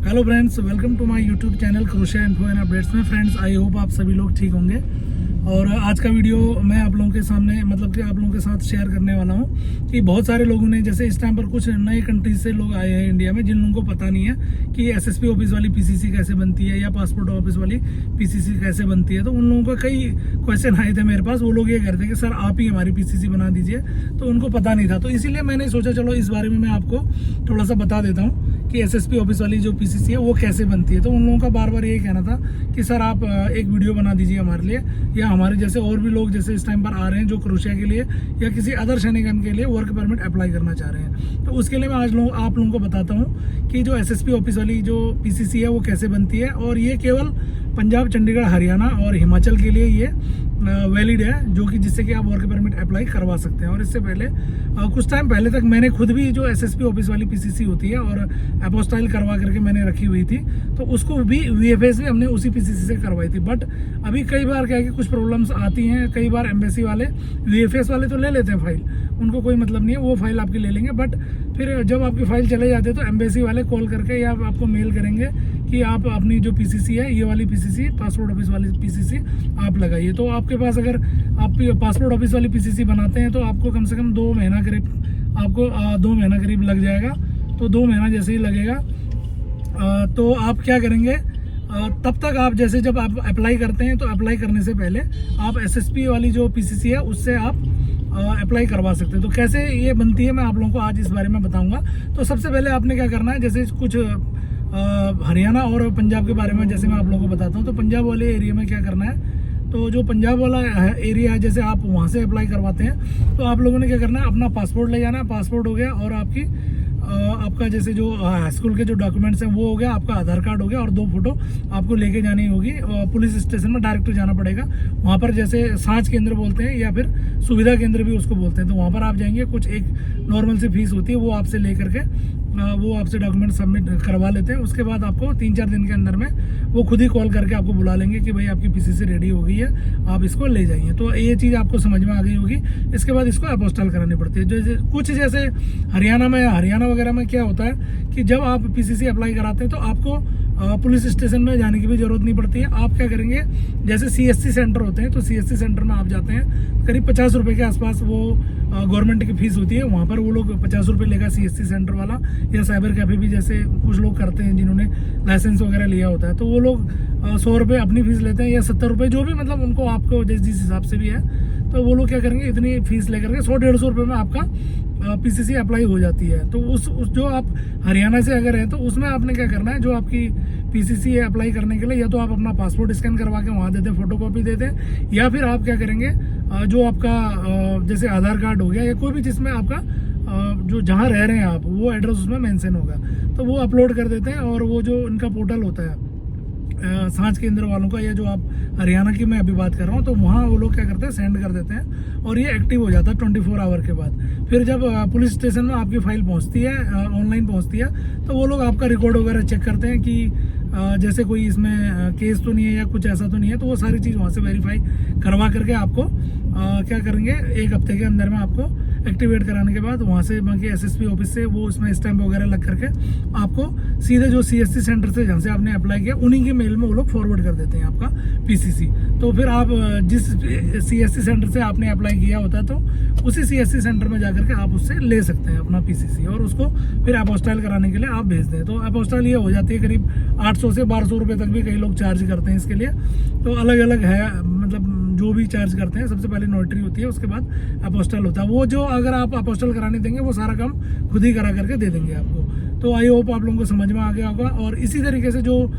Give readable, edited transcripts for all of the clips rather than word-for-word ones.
Hello friends, welcome to my YouTube channel क्रोशिया info and updates में। Friends, I hope आप सभी लोग ठीक होंगे। और आज का वीडियो मैं आप लोगों के सामने कि आप लोगों के साथ शेयर करने वाला हूं कि बहुत सारे लोगों ने, जैसे इस टाइम पर कुछ नए कंट्रीज से लोग आए हैं इंडिया में, जिन लोगों को पता नहीं है कि एसएसपी ऑफिस वाली पीसीसी कैसे बनती है या पासपोर्ट ऑफिस वाली पीसीसी कैसे बनती है। तो उन लोगों का कई क्वेश्चन आए थे मेरे पास। वो लोग ये कहते हैं कि सर आप ही हमारी पीसीसी बना दीजिए, तो उनको पता नहीं था। तो इसीलिए मैंने सोचा चलो इस बारे में मैं आपको थोड़ा सा बता देता हूँ कि एसएसपी ऑफिस वाली जो पीसीसी है वो कैसे बनती है। तो उन लोगों का बार बार यही कहना था कि सर आप एक वीडियो बना दीजिए हमारे लिए, या हमारे जैसे और भी लोग जैसे इस टाइम पर आ रहे हैं जो क्रोशिया के लिए या किसी अदर शनिगन के लिए वर्क परमिट अप्लाई करना चाह रहे हैं। तो उसके लिए मैं आज आप लोगों को बताता हूँ कि जो एसएसपी ऑफिस वाली जो पीसीसी है वो कैसे बनती है। और ये केवल पंजाब, चंडीगढ़, हरियाणा और हिमाचल के लिए ये वैलिड है, जो कि जिससे कि आप वर्क परमिट अप्लाई करवा सकते हैं। और इससे पहले कुछ टाइम पहले तक मैंने खुद भी जो एसएसपी ऑफिस वाली पीसीसी होती है और अपोस्टाइल करवा करके मैंने रखी हुई थी, तो उसको भी वीएफएस भी हमने उसी पीसीसी से करवाई थी। बट अभी कई बार क्या है कि कुछ प्रॉब्लम्स आती हैं। कई बार एम्बेसी वाले वीएफएस वाले तो ले लेते हैं फाइल, उनको कोई मतलब नहीं है, वो फाइल आपकी ले लेंगे। बट फिर जब आपकी फाइल चले जाते हैं तो एम्बेसी वाले कॉल करके या आपको मेल करेंगे कि आप अपनी जो पीसीसी है, ये वाली पीसीसी, पासपोर्ट ऑफिस वाली पीसीसी आप लगाइए। तो आपके पास अगर आप पासपोर्ट ऑफिस वाली पीसीसी बनाते हैं तो आपको कम से कम 2 महीना करीब लग जाएगा। तो 2 महीना जैसे ही लगेगा तो आप क्या करेंगे, तब तक आप जैसे जब आप अप्लाई करते हैं तो अप्लाई करने से पहले आप एसएसपी वाली जो पीसीसी है उससे आप अप्लाई करवा सकते हैं। तो कैसे ये बनती है मैं आप लोगों को आज इस बारे में बताऊंगा। तो सबसे पहले आपने क्या करना है, जैसे कुछ हरियाणा और पंजाब के बारे में जैसे मैं आप लोगों को बताता हूँ। तो पंजाब वाले एरिया में क्या करना है, तो जो पंजाब वाला एरिया है, जैसे आप वहाँ से अप्लाई करवाते हैं तो आप लोगों ने क्या करना है, अपना पासपोर्ट ले जाना है। पासपोर्ट हो गया, और आपका जैसे जो स्कूल के जो डॉक्यूमेंट्स हैं वो हो गया, आपका आधार कार्ड हो गया, और 2 फोटो आपको लेके जानी होगी। पुलिस स्टेशन में डायरेक्ट जाना पड़ेगा। वहाँ पर जैसे सांच केंद्र बोलते हैं या फिर सुविधा केंद्र भी उसको बोलते हैं। तो वहाँ पर आप जाएंगे, कुछ एक नॉर्मल सी फीस होती है, वो आपसे ले करके वो आपसे डॉक्यूमेंट सबमिट करवा लेते हैं। उसके बाद आपको 3-4 दिन के अंदर में वो खुद ही कॉल करके आपको बुला लेंगे कि भाई आपकी पीसीसी रेडी हो गई है, आप इसको ले जाइए। तो ये चीज़ आपको समझ में आ गई होगी। इसके बाद इसको अपोस्टाइल करानी पड़ती है। जैसे हरियाणा वगैरह में क्या होता है कि जब आप पीसीसी अप्लाई कराते हैं तो आपको पुलिस स्टेशन में जाने की भी जरूरत नहीं पड़ती है। आप क्या करेंगे, जैसे सीएससी सेंटर होते हैं तो सीएससी सेंटर में आप जाते हैं, करीब 50 रुपये के आसपास वो गवर्नमेंट की फीस होती है। वहाँ पर वो लोग 50 रुपये लेगा सीएससी सेंटर वाला, या साइबर कैफे भी जैसे कुछ लोग करते हैं जिन्होंने लाइसेंस वगैरह लिया होता है, तो वो लोग 100 रुपये अपनी फीस लेते हैं, या 70 रुपये, जो भी मतलब उनको आपको जिस हिसाब से भी है। तो वो लोग क्या करेंगे, इतनी फीस लेकर के 100-150 रुपये में आपका पीसीसी अप्लाई हो जाती है। तो उस जो आप हरियाणा से अगर है तो उसमें आपने क्या करना है, जो आपकी पीसीसी है अप्लाई करने के लिए, या तो आप अपना पासपोर्ट स्कैन करवा के वहाँ दे दें, फोटोकॉपी दे दें, या फिर आप क्या करेंगे, जो आपका जैसे आधार कार्ड हो गया या कोई भी जिसमें आपका जो जहाँ रह रहे हैं आप, वो एड्रेस उसमें मेंशन होगा, तो वो अपलोड कर देते हैं। और वो जो उनका पोर्टल होता है सांच केंद्र वालों का, या जो आप हरियाणा की मैं अभी बात कर रहा हूँ, तो वहाँ वो लोग क्या करते हैं, सेंड कर देते हैं और ये एक्टिव हो जाता है 24 आवर के बाद। फिर जब पुलिस स्टेशन में आपकी फाइल पहुँचती है, ऑनलाइन पहुँचती है, तो वो लोग आपका रिकॉर्ड वगैरह चेक करते हैं कि जैसे कोई इसमें केस तो नहीं है या कुछ ऐसा तो नहीं है। तो वो सारी चीज़ वहाँ से वेरीफाई करवा करके आपको क्या करेंगे, 1 हफ्ते के अंदर में आपको एक्टिवेट कराने के बाद वहाँ से बाकी एसएसपी ऑफिस से वो उसमें स्टैंप वगैरह लग करके आपको सीधे जो सीएससी सेंटर से जहाँ से आपने अप्लाई किया उन्हीं के मेल में वो लोग फॉरवर्ड कर देते हैं आपका पीसीसी। तो फिर आप जिस सीएससी सेंटर से आपने अप्लाई किया होता है तो उसी सीएससी सेंटर में जाकर के आप उससे ले सकते हैं अपना पीसीसी, और उसको फिर अपोस्टाइल कराने के लिए आप भेज दें। तो अपोस्टाइल ये हो जाती है करीब 800 से 1200 रुपये तक भी कई लोग चार्ज करते हैं इसके लिए। तो अलग अलग है, मतलब जो भी चार्ज करते हैं। सबसे पहले नोटरी होती है, उसके बाद अपोस्टाइल होता है। वो जो अगर आप अपोस्टाइल कराने देंगे वो सारा काम खुद ही करा करके दे देंगे आपको। तो आई होप आप लोगों को समझ में आ गया होगा। और इसी तरीके से जो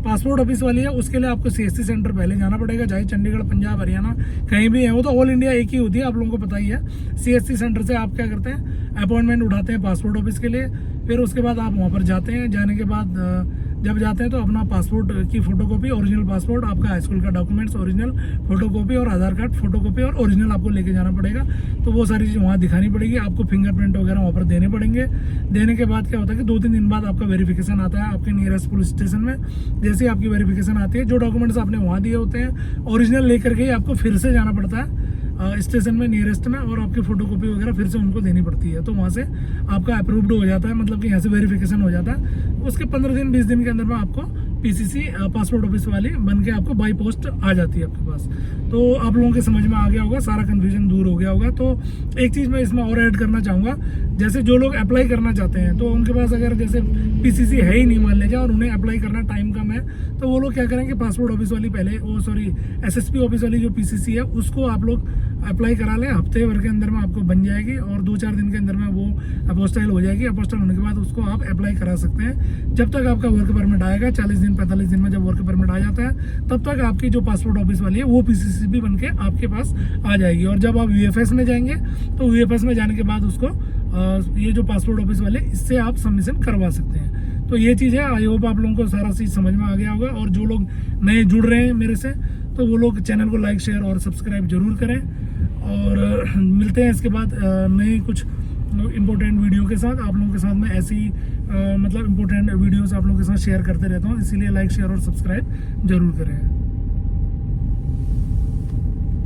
पासपोर्ट ऑफिस वाली है उसके लिए आपको सीएससी सेंटर पहले जाना पड़ेगा, चाहे चंडीगढ़, पंजाब, हरियाणा कहीं भी है। वो तो ऑल इंडिया एक ही होती है, आप लोगों को पता ही है। सीएससी सेंटर से आप क्या करते हैं, अपॉइंटमेंट उठाते हैं पासपोर्ट ऑफिस के लिए। फिर उसके बाद आप वहाँ पर जाते हैं। जाने के बाद जब जाते हैं तो अपना पासपोर्ट की फोटोकॉपी, ओरिजिनल पासपोर्ट, आपका हाई स्कूल का डॉक्यूमेंट्स ओरिजिनल फोटोकॉपी, और आधार कार्ड फोटोकॉपी और ओरिजिनल आपको लेके जाना पड़ेगा। तो वो सारी चीज़ वहाँ दिखानी पड़ेगी आपको। फिंगरप्रिंट वगैरह वहाँ पर देने पड़ेंगे। देने के बाद क्या होता है कि 2-3 दिन बाद आपका वेरिफिकेशन आता है आपके नियरेस्ट पुलिस स्टेशन में। जैसे आपकी वेरिफिकेशन आती है, जो डॉक्यूमेंट्स आपने वहाँ दिए होते हैं ओरिजिनल लेकर के ही आपको फिर से जाना पड़ता है स्टेशन में नियरेस्ट में, और आपकी फोटोकॉपी वगैरह फिर से उनको देनी पड़ती है। तो वहाँ से आपका अप्रूव्ड हो जाता है, मतलब कि यहाँ से वेरिफिकेशन हो जाता है। उसके 15 दिन 20 दिन के अंदर में आपको पीसीसी पासपोर्ट ऑफिस वाली बन के आपको बाई पोस्ट आ जाती है आपके पास। तो आप लोगों के समझ में आ गया होगा, सारा कन्फ्यूजन दूर हो गया होगा। तो एक चीज़ मैं इसमें और ऐड करना चाहूँगा, जैसे जो लोग अप्लाई करना चाहते हैं तो उनके पास अगर जैसे पीसीसी है ही नहीं मान लीजिए, और उन्हें अप्लाई करना टाइम कम है, तो वो लोग क्या करेंगे, पासपोर्ट ऑफिस वाली एसएसपी ऑफिस वाली जो पीसीसी है उसको आप लोग अप्लाई करा लें। हफ्ते भर के अंदर में आपको बन जाएगी और 2-4 दिन के अंदर में वो अपोस्टाइल हो जाएगी। अपोस्टाइल होने के बाद उसको आप अप्लाई करा सकते हैं। जब तक आपका वर्क परमिट आएगा 40 दिन 45 दिन में जब वर्क परमिट आ जाता है, तब तक आपकी जो पासपोर्ट ऑफिस वाली है वो पीसीसी भी बन के आपके पास आ जाएगी। और जब आप यूएफएस में जाएंगे तो यूएफएस में जाने के बाद उसको ये जो पासपोर्ट ऑफिस वाले, इससे आप सबमिशन करवा सकते हैं। तो ये चीज़ है। आई होप आप लोगों को सारा चीज़ समझ में आ गया होगा। और जो लोग नए जुड़ रहे हैं मेरे से, तो वो लोग चैनल को लाइक शेयर और सब्सक्राइब जरूर करें। और मिलते हैं इसके बाद नए कुछ इम्पोर्टेंट वीडियो के साथ। आप लोगों के साथ में ऐसी मतलब इम्पोर्टेंट वीडियोस आप लोगों के साथ शेयर करते रहता हूँ, इसीलिए लाइक शेयर और सब्सक्राइब जरूर करें।